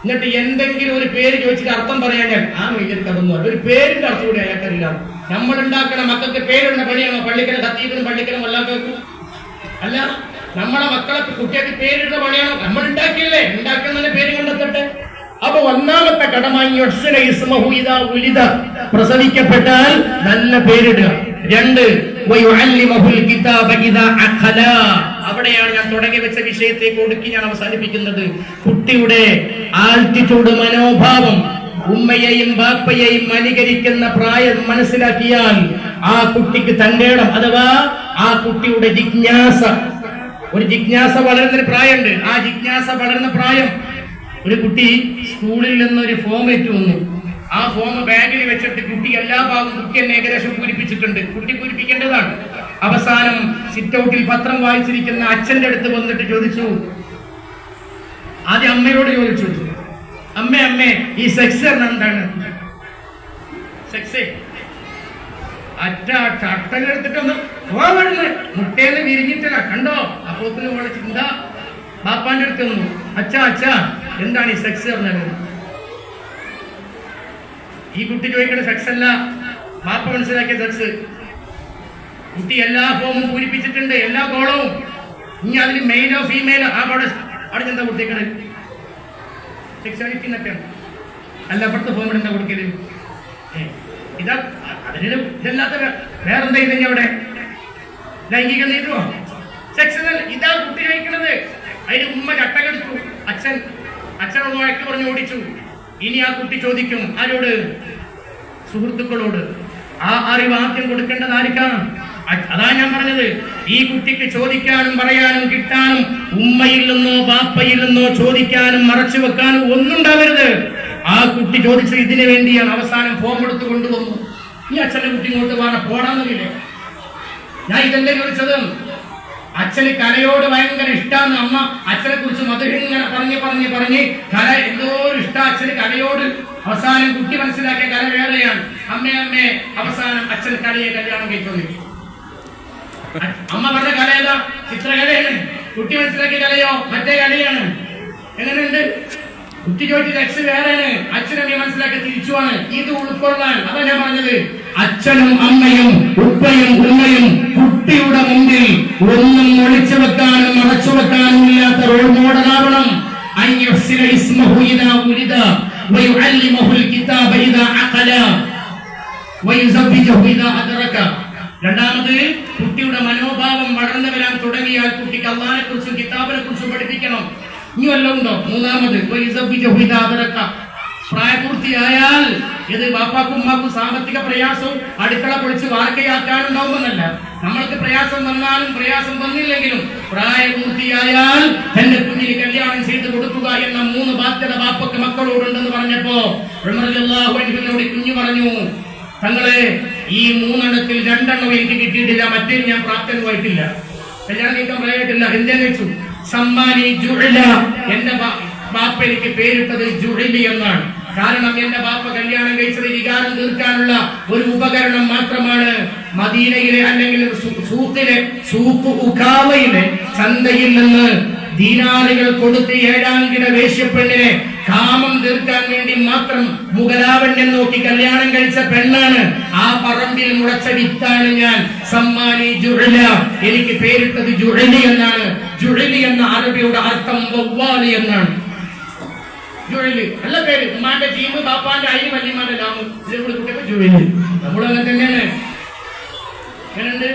എന്നിട്ട് എന്തെങ്കിലും ഒരു പേര് ചോദിച്ചിട്ട് അർത്ഥം പറയാൻ ഞാൻ ആ മീറ്റർക്ക് അതൊന്നും ഒരു പേരിന്റെ അർത്ഥം കൂടി അയാൾക്കറിയില്ല. നമ്മൾ ഉണ്ടാക്കണ മക്കൾക്ക് പേരിടുന്ന പണിയാണോ? പള്ളിക്കല ഖത്തീബിനും പള്ളിക്കലും വല്ലാത്തവർക്കും അല്ല. നമ്മളെ മക്കളെ കുട്ടിയൊക്കെ പേരിടുന്ന പണിയാണോ? നമ്മൾ ഉണ്ടാക്കിയല്ലേ, ഉണ്ടാക്കുന്ന പേര് കണ്ടെത്തട്ടെ. അപ്പൊ ഒന്നാമത്തെ കടമായി പ്രസവിക്കപ്പെട്ടാൽ നല്ല പേരിടുക. 2 അവിടെയാണ് ഞാൻ തുടങ്ങി വെച്ച വിഷയത്തേക്ക് ഒടുക്കി ഞാൻ അവസാനിപ്പിക്കുന്നത്. കുട്ടിയുടെ ആൾട്ടിറ്റ്യൂഡ്, മനോഭാവം, ഉമ്മയെയും ബാപ്പയെയും അനുകരിക്കുന്ന പ്രായം മനസ്സിലാക്കിയാൽ ആ കുട്ടിക്ക് തന്റെ ഇടം, അഥവാ ആ കുട്ടിയുടെ ജിജ്ഞാസ, ഒരു ജിജ്ഞാസ വളരുന്ന പ്രായമുണ്ട്. ആ ജിജ്ഞാസ വളരുന്ന പ്രായം. ഒരു കുട്ടി സ്കൂളിൽ നിന്നൊരു ഫോം ഏറ്റു വന്നു. ആ ഫോം ബാഗിൽ വെച്ചിട്ട് കുട്ടി എല്ലാ ഭാഗവും കുട്ടി എന്നെ ഏകദേശം പൂരിപ്പിച്ചിട്ടുണ്ട്. കുട്ടി പൂരിപ്പിക്കേണ്ടതാണ്. അവസാനം സിറ്റ് ഔട്ടിൽ പത്രം വായിച്ചിരിക്കുന്ന അച്ഛന്റെ അടുത്ത് വന്നിട്ട് ചോദിച്ചു, ആദ്യം അമ്മയോട് ചോദിച്ചു, അമ്മേ ഈ സെക്സ് എന്താണ്? സെക്സ് ചട്ടലെടുത്തിട്ടൊന്ന് പോവാടുന്നു, മുട്ടേന്ന് വിരിഞ്ഞിട്ടില്ല കണ്ടോ? അപ്പോത്തിന് വിളിച്ചു, എന്താ? ബാപ്പാന്റെ അടുത്ത് വന്നു, അച്ഛാ എന്താണ് ഈ സെക്സ് പറഞ്ഞത്? ഈ കുട്ടി ചോദിക്കുന്ന സെക്സ് അല്ല, ബാപ്പ മനസ്സിലാക്കിയ സെക്സ്. കുട്ടി എല്ലാ ഫോമും പൂരിപ്പിച്ചിട്ടുണ്ട്, എല്ലാ ഗോളവും. ഇനി അതിൽ മെയിലോ ഫീമെയിലോ അവിടെ എന്താ കുട്ടികള് സെക്സ്വാലിറ്റി എന്നൊക്കെയാണ്. അല്ല അപ്പുറത്തെ ഫോമിൽ എന്താ കൊടുക്കല്? ഇതാ അതിന് ഇതല്ലാത്ത വേറെന്താ ഇതെങ്കിൽ അവിടെ ലൈംഗിക നീട്ടുവോ? സെക്സ് ഇതാ കുട്ടി കഴിക്കണത്. അതിന് ഉമ്മ ചട്ടകെടുത്തു, അച്ഛനോട് വഴക്ക് പറഞ്ഞു ഓടിച്ചു. ഇനി ആ കുട്ടി ചോദിക്കും ആരോട്? സുഹൃത്തുക്കളോട്. ആ അറിവ് ആദ്യം കൊടുക്കേണ്ടത് ആർക്കാണ്? അതാ ഞാൻ പറഞ്ഞത്, ഈ കുട്ടിക്ക് ചോദിക്കാനും പറയാനും കിട്ടാനും ഉമ്മയിൽ നിന്നോ ബാപ്പയിൽ നിന്നോ ചോദിക്കാനും മറച്ചു വെക്കാനും ഒന്നും ഉണ്ടാവരുത്. ആ കുട്ടി ചോദിച്ചത് ഇതിനു വേണ്ടിയാണ്. അവസാനം ഫോം എടുത്ത് കൊണ്ടുവന്നു. ഈ അച്ഛന്റെ കുട്ടി ഇങ്ങോട്ട് വേണം പോടാന്നില്ലേ? ഞാൻ ഇതല്ലേ ചോദിച്ചത്. അച്ഛന് കലയോട് ഭയങ്കര ഇഷ്ടമാണ്. അമ്മ അച്ഛനെ കുറിച്ച് മധുരിങ്ങനെ പറഞ്ഞ് കല എന്തോ ഒരു ഇഷ്ട അച്ഛന് കലയോട്. അവസാനം കുട്ടി മനസ്സിലാക്കിയ കല വേറെയാണ്. അമ്മേ അവസാനം അച്ഛൻ കലയെ കല്യാണം കഴിച്ചു. അമ്മ പറഞ്ഞ കല ഏതാ? ചിത്രകലയാണ്. കുട്ടി മനസ്സിലാക്കിയ കലയോ മറ്റേ കലയാണ്. എങ്ങനെയുണ്ട്? കുട്ടി ചോദിച്ചത് എക്സ് വേറെയാണ്, അച്ഛനമ്മയെ മനസ്സിലാക്കി തിരിച്ചുമാണ്. ഇത് ഉൾക്കൊള്ളാൻ അതാ ഞാൻ പറഞ്ഞത്. അച്ഛനും അമ്മയും ഉപ്പയും ഉമ്മയും കുട്ടിയുടെ മുമ്പിൽ ഒന്നും ഒളിച്ചു വെക്കാനും മറച്ചു വെക്കാനും ഇല്ലാത്ത റോൾ മോഡലാവണം. രണ്ടാമത്, കുട്ടിയുടെ മനോഭാവം വളർന്നു വരാൻ തുടങ്ങിയാൽ കുട്ടിക്ക് അള്ളാഹിനെ കുറിച്ചും കിതാബിനെ കുറിച്ചും പഠിപ്പിക്കണം. ഇനി വല്ലതും ഉണ്ടോ? മൂന്നാമത്, പ്രായപൂർത്തിയായാൽ ഇത് ബാപ്പാക്കും ഉമ്മാക്കും സാമ്പത്തിക പ്രയാസവും അടുക്കള പൊളിച്ച് വാർക്കയാക്കാനുണ്ടാവുമെന്നല്ല. നമ്മൾക്ക് പ്രയാസം വന്നാലും പ്രയാസം വന്നില്ലെങ്കിലും പ്രായപൂർത്തിയായാൽ തന്റെ കുഞ്ഞിന് കല്യാണം ചെയ്ത് കൊടുക്കുക എന്ന 3 ബാധ്യത ബാപ്പക്ക് മക്കളോടുണ്ടെന്ന് പറഞ്ഞപ്പോ ഉമർ റളിയല്ലാഹു അൻഹുവിനോട് കുഞ്ഞു പറഞ്ഞു, തങ്ങളെ ഈ 3 എണ്ണത്തിൽ 2 എണ്ണം എനിക്ക് കിട്ടിയിട്ടില്ല, മറ്റേ ഞാൻ പ്രാപ്തനുമായിട്ടില്ല, കല്യാണം കഴിക്കാൻ പറയായിട്ടില്ല. എന്തെന്ന് വെച്ചു? സമ്മാനി ജുഅല. എന്റെ ബാപ്പ എനിക്ക് പേരിട്ടത് ജുഅലി എന്നാണ്. കാരണം എന്റെ ബാപ്പ കല്യാണം കഴിച്ചത് വികാരം തീർക്കാനുള്ള ഒരു ഉപകരണം മാത്രമാണ്. മദീനയിലെ അല്ലെങ്കിൽ സൂഖ് ഉഖാവയിലെ ചന്തയിൽ നിന്ന് ദീനാറുകൾ കൊടുത്ത് 7-ാം കിട വേശ്യപ്പെണ്ണിനെ കാമം തീർക്കാൻ വേണ്ടി മാത്രം മുഗലാവണ്യം നോക്കി കല്യാണം കഴിച്ച പെണ്ണാണ്. ആ പറമ്പിൽ മുളച്ച വിത്താണ് ഞാൻ. സമ്മാനി ജുഅല, എനിക്ക് പേരിട്ടത് ജുഅലി എന്നാണ്. ജുഅലി എന്ന അറബിയുടെ അർത്ഥം വവ്വാലി എന്നാണ്. ജുഅലി നല്ല പേര്. ഉമ്മാന്റെ ജീമ്, ബാപ്പാന്റെ അരി, വല്യമാന്റെ ലാമ്, ജുഅലി. നമ്മളും അങ്ങനെ തന്നെയാണ്. എങ്ങനെയുണ്ട്?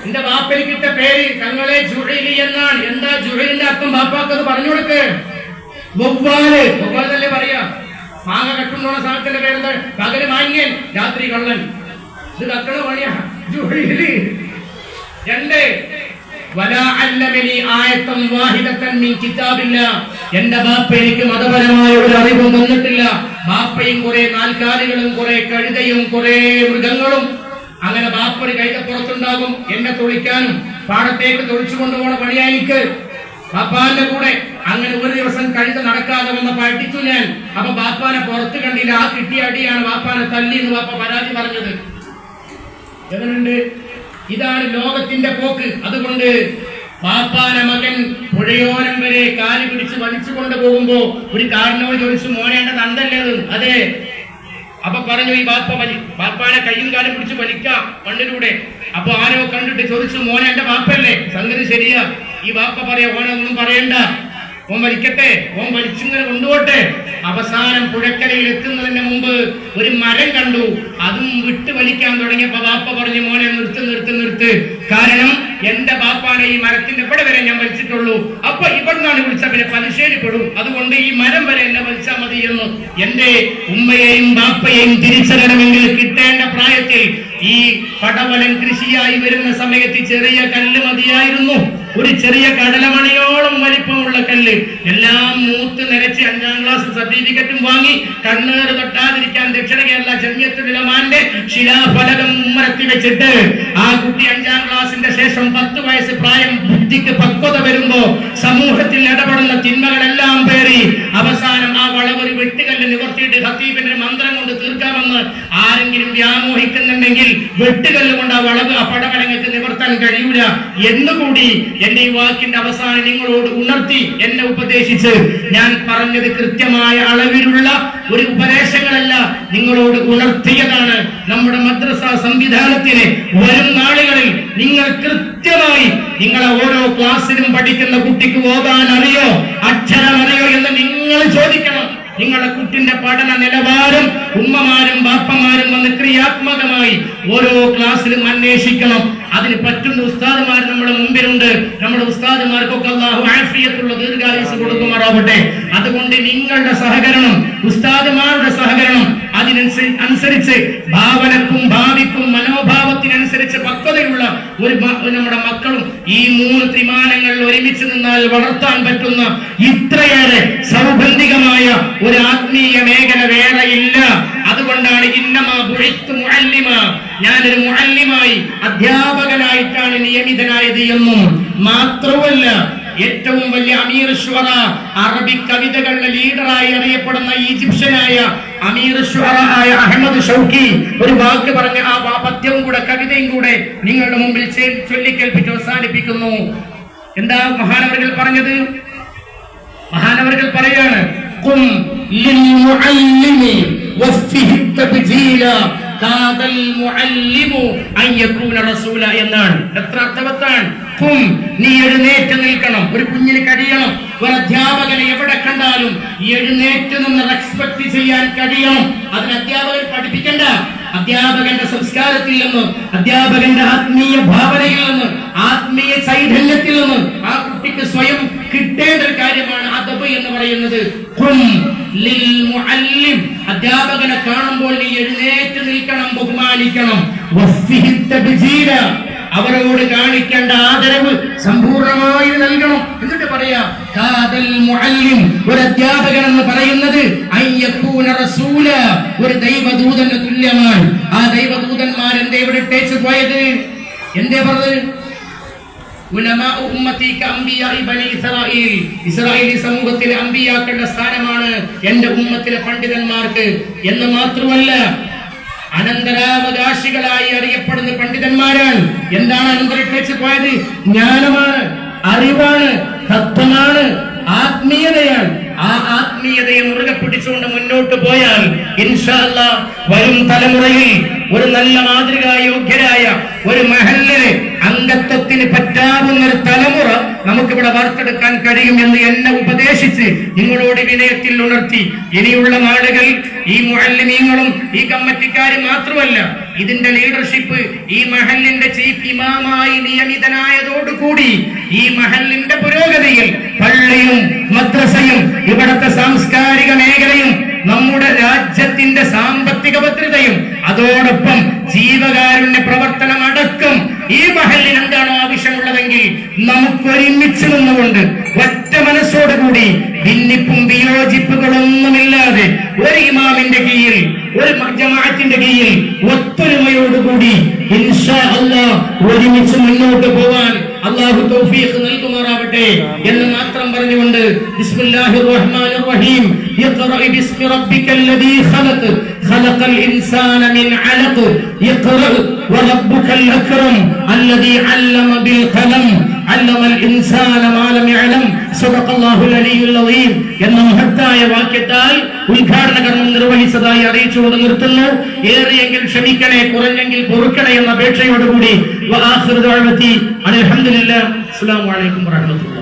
എന്റെ ബാപ്പന് കിട്ട പേര് തങ്ങളെ ജുഅലി എന്നാണ്. എന്താ ജുഅലിന്റെ അർത്ഥം? ബാപ്പാക്കത് പറഞ്ഞു കൊടുക്ക്. വവ്വാല് തന്നെ പറയാ. മാങ്ങ കട്ടുണ്ടോണ സാധനത്തിന്റെ പേരെന്താ? പകല് മാങ്ങൻ, രാത്രി കള്ളൻ. ഇത് കക്കണ പണിയാ ജുഅലി. 2, എന്റെ ബാപ്പ എനിക്ക് മതപരമായ ഒരു അറിവും തന്നിട്ടില്ല. ബാപ്പയും കുറെ നാൽക്കാലികളും കുറെ കഴുതയും കുറെ മൃഗങ്ങളും. അങ്ങനെ ബാപ്പ ഒരു കഴുതപ്പുറത്തുണ്ടാകും, എന്നെ തൊഴിക്കാനും പാടത്തേക്ക് തൊഴിച്ചു കൊണ്ടുപോണ പണിയായിരിക്ക് ബാപ്പാന്റെ കൂടെ. അങ്ങനെ ഒരു ദിവസം കഴുത നടക്കാതെ വന്നപ്പോ അടിച്ചു ഞാൻ. അപ്പൊ ബാപ്പാനെ പുറത്ത് കണ്ടില്ല, ആ കിട്ടിയ അടിയാണ് ബാപ്പാനെ തല്ലി എന്ന് ബാപ്പ പരാതി പറഞ്ഞത്. എങ്ങനെയുണ്ട്? ഇതാണ് ലോകത്തിന്റെ പോക്ക്. അതുകൊണ്ട് ബാപ്പാനെ മകൻ പുഴയോരം വരെ കാല് പിടിച്ച് വലിച്ചു കൊണ്ടുപോകുമ്പോ ഒരു കാരണവർ ചോദിച്ചു, മോനേണ്ട നന്ദല്ലേത്? അതെ. അപ്പൊ പറഞ്ഞു, ഈ ബാപ്പാനെ കയ്യും കാലും പിടിച്ച് വലിക്കാം മണ്ണിലൂടെ. അപ്പൊ ആരോ കണ്ടിട്ട് ചോദിച്ചു, മോനെ എന്റെ ബാപ്പല്ലേ? സംഗതി ശരിയാ. ഈ ബാപ്പ പറയാ, ഓനൊന്നും പറയണ്ട, ഓൻ വലിക്കട്ടെ, ഓൻ വലിച്ചിങ്ങനെ കൊണ്ടുപോട്ടെ. അവസാനം പുഴക്കരയിൽ എത്തുന്നതിന് മുമ്പ് ഒരു മരം കണ്ടു, അതും വിട്ട് വലിക്കാൻ തുടങ്ങിയപ്പോ ബാപ്പ പറഞ്ഞു, മോനെ നിർത്ത്. കാരണം എന്റെ ബാപ്പാനെ ഈ മരത്തിന്റെ ഇവിടെ വരെ ഞാൻ വലിച്ചിട്ടുള്ളൂ. അപ്പൊ ഇവിടുന്നാണ് വിളിച്ച പിന്നെ പലിശ്ശേരിപ്പെടും. അതുകൊണ്ട് ഈ മരം വരെ എന്നെ വലിച്ചാൽ മതി എന്ന്. എന്റെ ഉമ്മയെയും ബാപ്പയെയും തിരിച്ചറിയണമെങ്കിൽ കിട്ടേണ്ട പ്രായത്തിൽ ഈ പടവലം കൃഷിയായി വരുന്ന സമയത്ത് ചെറിയ കല്ല് മതിയായിരുന്നു. ഒരു ചെറിയ കടലമണിയോളം വലിപ്പമുള്ള കല്ല്. എല്ലാം മൂത്ത് നിരച്ച് 5ാം ക്ലാസ് സർട്ടിഫിക്കറ്റും വാങ്ങി കണ്ണേറ് തൊട്ടാതിരിക്കാൻ ദക്ഷിണ കേരള ജമിയത്തുൽ ഉലമാന്റെ ശിലാഫലകം ഉമ്മരത്തി വെച്ചിട്ട് ആ കുട്ടി 5ാം ക്ലാസിന്റെ ശേഷം 10 വയസ്സ് പ്രായം, ബുദ്ധിക്ക് പക്വത വരുമ്പോ സമൂഹത്തിൽ ഇടപെടുന്ന തിന്മകളെല്ലാം പേറി അവസാനം ആ വളവൊരു വെട്ടുകല്ല് നിവർത്തിയിട്ട് ഖത്തീബിന്റെ മന്ത്രം കൊണ്ട് തീർക്കാമെന്ന് ആരെങ്കിലും വ്യാമോഹിക്കുന്നുണ്ടെങ്കിൽ വെട്ടുകല്ല് കൊണ്ട് ആ വളവ് ആ പടവലങ്ങൾക്ക് നിവർത്താൻ കഴിയൂല എന്നുകൂടി എന്റെ ഈ വാക്കിന്റെ അവസാനം നിങ്ങളോട് ഉണർത്തി എന്നെ ഉപദേശിച്ച് ഞാൻ പറഞ്ഞത് കൃത്യമായ അളവിലുള്ള ഒരു ഉപദേശങ്ങളല്ല, നിങ്ങളോട് ഉണർത്തിയതാണ്. നമ്മുടെ മദ്രസ സംവിധാനത്തിന് വരും നാളുകളിൽ നിങ്ങൾ കൃത്യമായി നിങ്ങളെ ഓരോ ക്ലാസ്സിലും പഠിക്കുന്ന കുട്ടിക്ക് ഓതാൻ അറിയോ, അക്ഷരം അറിയോ എന്ന് നിങ്ങൾ ചോദിക്കണം. നിങ്ങളുടെ കുട്ടിന്റെ പഠന നിലവാരം ഉമ്മമാരും ബാപ്പമാരും വന്ന് ക്രിയാത്മകമായി ഓരോ ക്ലാസ്സിലും അന്വേഷിക്കണം. അതിന് പറ്റുന്ന ഉസ്താദുമാർ നമ്മുടെ മുമ്പിലുണ്ട്. നമ്മുടെ ഉസ്താദുമാർക്കൊക്കെ അല്ലാഹു ആഫിയത്തുള്ള ദീർഘായുസ്സ് കൊടുക്കുമാറാവട്ടെ. അതുകൊണ്ട് നിങ്ങളുടെ സഹകരണം, ഉസ്താദുമാരുടെ സഹകരണം അതിനനുസരിച്ച് ഭാവനക്കും ഭാവിക്കും മനോഭാവത്തിനനുസരിച്ച് പക്വതയുള്ള ഒരു നമ്മുടെ മക്കളും ഈ 3 ത്രിമാനങ്ങൾ ഒരുമിച്ച് നിന്നാൽ വളർത്താൻ പറ്റുന്ന ഇത്രയേറെ സൗബന്ധികമായ ഒരു ആത്മീയ മേഖല വേറെ ഇല്ല. അതുകൊണ്ടാണ് ഞാനൊരു മുഅല്ലിമായി അധ്യാപകനായിട്ടാണ് നിയമിതനായത് എന്നും മാത്രമല്ല, ഏറ്റവും വലിയ അമീർ ശുഅറ, അറബിക് കവിതകളുടെ ലീഡറായി അറിയപ്പെടുന്ന ഈജിപ്ഷ്യനായ അമീർ ശുഅറ ആയ അഹമ്മദ് ഷൗക്കി ഒരു വാക്ക് പറഞ്ഞ ആ പദ്യവും കൂടെ കവിതയും കൂടെ നിങ്ങളുടെ മുമ്പിൽ ചൊല്ലിക്കേൽപ്പിച്ച് അവസാനിപ്പിക്കുന്നു. എന്താ മഹാനവറുകൾ പറഞ്ഞത്? മഹാനവറുകൾ പറയാണ്, ഖും ലിൽ മുഅല്ലിമി വഫിഹി തബ്ജീല കാദൽ മുഅല്ലിമു അൻ യകൂന റസൂല എന്നാണ്. എത്ര അർത്ഥവത്താണ്. ഖും, നീ എഴുന്നേറ്റ് നിൽക്കണം. ഒരു കുഞ്ഞിന് കഴിയണം, ഒരു അധ്യാപകനെ എവിടെ കണ്ടാലും എഴുന്നേറ്റ് നിന്ന് റെസ്പെക്ട് ചെയ്യാൻ കഴിയണം. അതിന് അധ്യാപകൻ പഠിപ്പിക്കണ്ട. അധ്യാപകന്റെ സംസ്കാരത്തിൽ നിന്ന്, അധ്യാപകന്റെ ആത്മീയ ഭാവനയിൽ നിന്ന്, ആത്മീയ ചൈതന്യത്തിൽ നിന്ന് ആ കുട്ടിക്ക് സ്വയം കിട്ടേണ്ട ഒരു കാര്യമാണ് അദബ് എന്ന് പറയുന്നത്. ഖും ലിൽ മുഅല്ലിം, അധ്യാപകനെ കാണുമ്പോൾ നീ എഴുന്നേറ്റ് നിൽക്കണം, ബഹുമാനിക്കണം. വഫിഹി തബ്ജീല, അവരോട് കാണിക്കേണ്ട ആദരവ് സമ്പൂർണമായി നൽകണം. എന്നിട്ട് പറയാ, കാദൽ മുഅല്ലിം, ഒരു അധ്യാപകൻ എന്ന് പറയുന്നത് അയ്യകൂന റസൂല, ഒരു ദൈവദൂതന് തുല്യമാണ്. ആ ദൈവദൂതന്മാർ എന്തേ ഇവിടെ ഇട്ടേച്ച് പോയത്? എന്തേ പറഞ്ഞത്? ഉലമാ ഉമ്മത്തി കഅംബിയാഇ ബനി ഇസ്രായീൽ, ഇസ്രായേലി സമൂഹത്തിലെ അമ്പിയാക്കളുടെ സ്ഥാനമാണ് എന്റെ ഉമ്മത്തിലെ പണ്ഡിതന്മാർക്ക് എന്ന് മാത്രമല്ല, അനന്തരാവകാശികളായി അറിയപ്പെടുന്ന പണ്ഡിതന്മാരാണ്. എന്താണ് അനന്തരിട്ടേച്ച് പോയത്? ജ്ഞാനമാണ്, അറിവാണ്, തത്വമാണ്, ആത്മീയതയാണ്. ആ ആത്മീയതയെ മുറുകെ പിടിച്ചുകൊണ്ട് മുന്നോട്ട് പോയാൽ ഇൻഷാ അല്ലാഹ് വരും തലമുറയിൽ ഒരു നല്ല മാതൃകാ യോഗ്യരായ ഒരു മഹല്ലിന് അംഗത്വത്തിന് പറ്റാവുന്ന ഒരു തലമുറ നമുക്കിവിടെ വാർത്തെടുക്കാൻ കഴിയുമെന്ന് എന്നെ ഉപദേശിച്ച് നിങ്ങളോട് വിനയത്തിൽ ഉണർത്തി. ഇനിയുള്ള നാളുകൾ ഈ മുഅല്ലിമീങ്ങളും ഈ കമ്മിറ്റിക്കാരും മാത്രമല്ല, ഇതിന്റെ ലീഡർഷിപ്പ് ഈ മഹല്ലിന്റെ ചീഫ് ഇമാമായി നിയമിതനായതോടുകൂടി ഈ മഹല്ലിന്റെ പുരോഗതിയിൽ പള്ളിയും മദ്രസയും ഇവിടത്തെ സാംസ്കാരിക മേഖലയും നമ്മുടെ രാജ്യത്തിന്റെ സാമ്പത്തിക ഭദ്രതയും അതോടൊപ്പം ജീവകാരുണ്യ പ്രവർത്തനം അടക്കം ഈ മഹല്ലിന് എന്താണോ ആവശ്യമുള്ളതെങ്കിൽ നമുക്കൊരുമിച്ച് നിന്നുകൊണ്ട് ഒറ്റ മനസ്സോടുകൂടി ഭിന്നിപ്പും വിയോജിപ്പുകളൊന്നുമില്ലാതെ ഒരു ഇമാമിന്റെ കീഴിൽ, ഒരു ജമാഅത്തിന്റെ കീഴിൽ ഒത്തൊരുമയോടുകൂടി ഇൻഷാ അല്ലാഹ് ഒരുമിച്ച് മുന്നോട്ട് പോവാൻ അല്ലാഹു തൗഫീഖ് നൽകുമാറാവട്ടെ എന്ന് മാത്രം പറഞ്ഞുകൊണ്ട് ബിസ്മില്ലാഹിർ റഹ്മാനിർ റഹീം ഇഖ്റഅ ബിസ്മി റബ്ബിക്കല്ലദീ ഖലഖ് ഖലഖൽ ഇൻസാന മിൻ അലഖ് ഇഖ്റഅ വറബ്ബുക്കൽ അക്രം അല്ലദീ അല്ലമ ബിൽ ഖലം അല്ലമൽ ഇൻസാന മാ ലം യഅലം സദഖല്ലാഹുൽ അലിയ്യുൽ അദീം എന്ന മഹത്തായ വാക്യത്താൽ ഉദ്ഘാടന കർമ്മം നിർവഹിച്ചതായി അറിയിച്ചുകൊണ്ട് നിർത്തുന്നു. ഏറിയെങ്കിൽ ക്ഷമിക്കണേ, കുറഞ്ഞെങ്കിൽ പൊറുക്കണേ എന്ന അപേക്ഷയോടുകൂടി വആഖിറു ദഅവതി അൽഹംദുലില്ലാഹി അസ്സലാമു അലൈക്കും വറഹ്മത്തുള്ളാഹി.